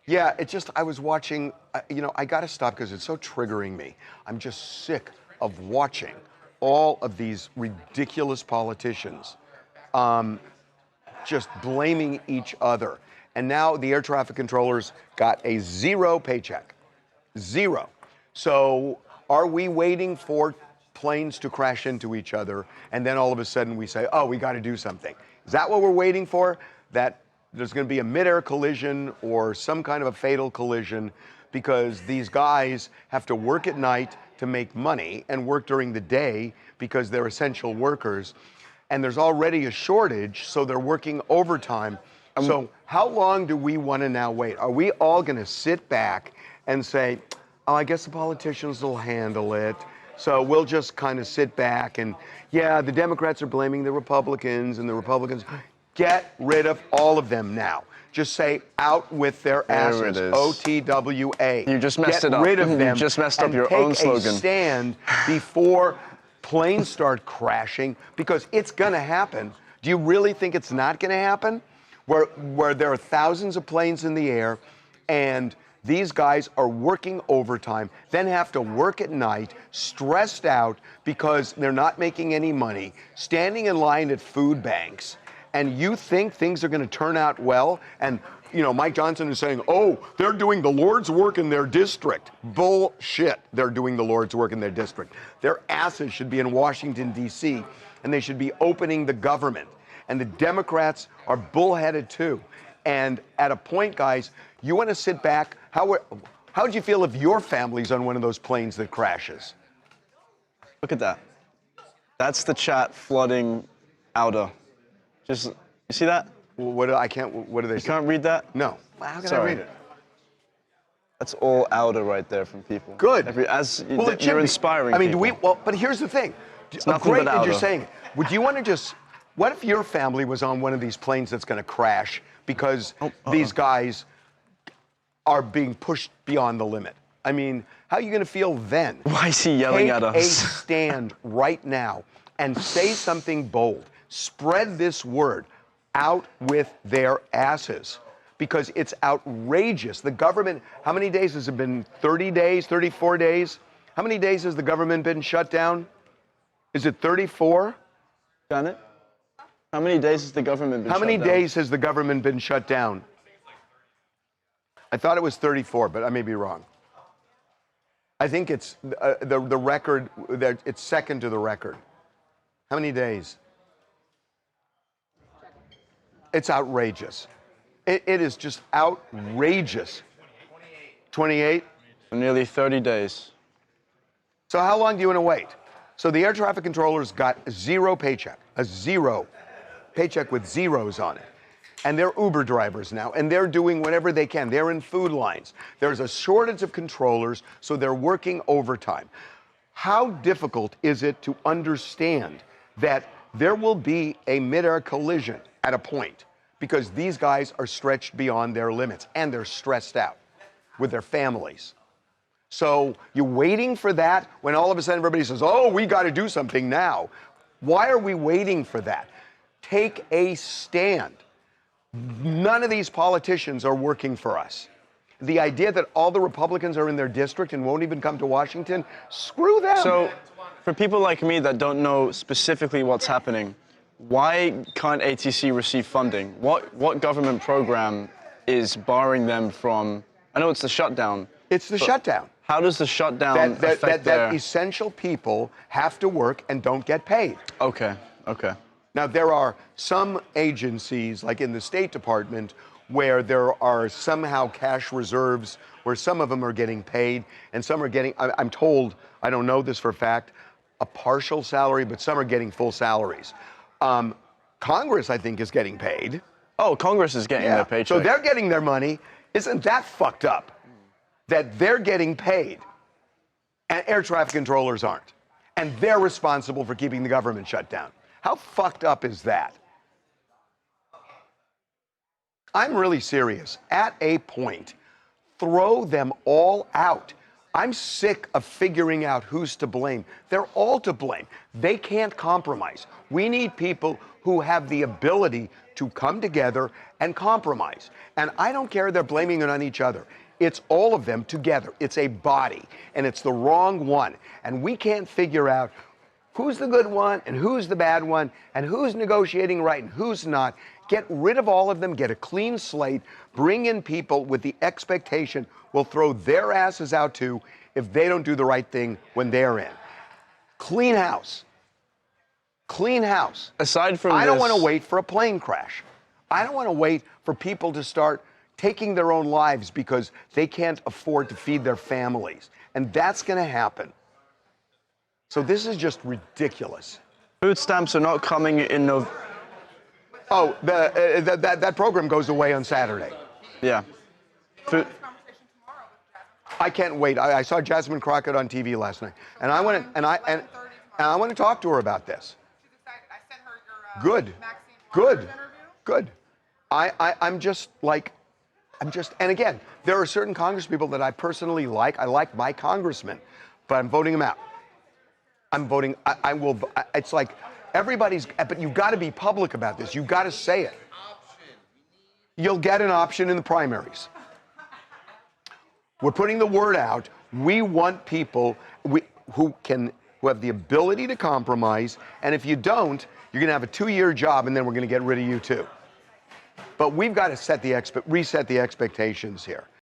Yeah, it just, I was watching, I got to stop because it's so triggering me. I'm just sick of watching all of these ridiculous politicians just blaming each other. And now the air traffic controllers got a zero paycheck. Zero. So are we waiting for planes to crash into each other and then all of a sudden we say, oh, we got to do something? Is that what we're waiting for? That there's going to be a midair collision or some kind of a fatal collision because these guys have to work at night to make money and work during the day because they're essential workers. And there's already a shortage, so they're working overtime. So how long do we want to now wait? Are we all going to sit back and say, oh, I guess the politicians will handle it, so we'll just kind of sit back and, yeah, the Democrats are blaming the Republicans and the Republicans. Get rid of all of them now. Just say out with their asses. OTWA. You just messed it up. Get rid of them. You just messed up your and own slogan. take a stand before planes start crashing, because it's going to happen. Do you really think it's not going to happen? Where there are thousands of planes in the air and these guys are working overtime, then have to work at night, stressed out because they're not making any money, standing in line at food banks, and you think things are going to turn out well? And, Mike Johnson is saying, oh, they're doing the Lord's work in their district. Bullshit. They're doing the Lord's work in their district. Their asses should be in Washington, D.C., and they should be opening the government. And the Democrats are bullheaded too. And at a point, guys, you want to sit back. How would you feel if your family's on one of those planes that crashes? Look at that. That's the chat flooding outer. You see that? What do they You say? can't read that? No. How can Sorry. I read it? That's all outer right there from people. Good. You're inspiring people. But here's the thing. It's nothing Great but that you're outer. saying it. Would you want to what if your family was on one of these planes that's going to crash because these guys are being pushed beyond the limit? I mean, how are you going to feel then? Why is he yelling at us? Take a stand right now and say something bold. Spread this word out with their asses, because it's outrageous. The government, how many days has it been? 30 days, 34 days? How many days has the government been shut down? Is it 34? Got it? How many days has the government been shut down? How many days has the government been shut down? I thought it was 34, but I may be wrong. I think it's the record, it's second to the record. How many days? It's outrageous. It is just outrageous. 28? Nearly 30 days. So how long do you want to wait? So the air traffic controllers got zero paycheck, a zero paycheck with zeros on it. And they're Uber drivers now, and they're doing whatever they can. They're in food lines. There's a shortage of controllers, so they're working overtime. How difficult is it to understand that there will be a midair collision at a point because these guys are stretched beyond their limits and they're stressed out with their families? So you're waiting for that when all of a sudden everybody says, oh, we got to do something now. Why are we waiting for that? Take a stand. None of these politicians are working for us. The idea that all the Republicans are in their district and won't even come to Washington, screw them. So for people like me that don't know specifically what's happening, why can't ATC receive funding? What government program is barring them from, I know it's the shutdown. It's the shutdown. How does the shutdown affect that essential people have to work and don't get paid? Okay. Now, there are some agencies, like in the State Department, where there are somehow cash reserves, where some of them are getting paid, and some are getting, I'm told, I don't know this for a fact, a partial salary, but some are getting full salaries. Congress, I think, is getting paid. Oh, Congress is getting their paycheck. So they're getting their money. Isn't that fucked up? That they're getting paid, and air traffic controllers aren't. And they're responsible for keeping the government shut down. How fucked up is that? I'm really serious. At a point, throw them all out. I'm sick of figuring out who's to blame. They're all to blame. They can't compromise. We need people who have the ability to come together and compromise. And I don't care they're blaming it on each other. It's all of them together. It's a body, and it's the wrong one. And we can't figure out who's the good one and who's the bad one and who's negotiating right and who's not. Get rid of all of them, get a clean slate, bring in people with the expectation we'll throw their asses out too if they don't do the right thing when they're in. Clean house. Clean house. Aside from I don't this- want to wait for a plane crash. I don't want to wait for people to start taking their own lives because they can't afford to feed their families. And that's going to happen. So this is just ridiculous. Food stamps are not coming in November. Oh, that program goes away on Saturday. Yeah. Food. I can't wait. I saw Jasmine Crockett on TV last night, and I want to talk to her about this. She's excited. I sent her your Good, Maxine good, interview. good. I'm just, and again, there are certain congresspeople that I personally like. I like my congressman, but I'm voting him out. I'm voting, I will, it's like everybody's, but you've got to be public about this. You've got to say it. You'll get an option in the primaries. We're putting the word out. We want people who have the ability to compromise, and if you don't, you're going to have a 2-year job, and then we're going to get rid of you too. But we've got to reset the expectations here.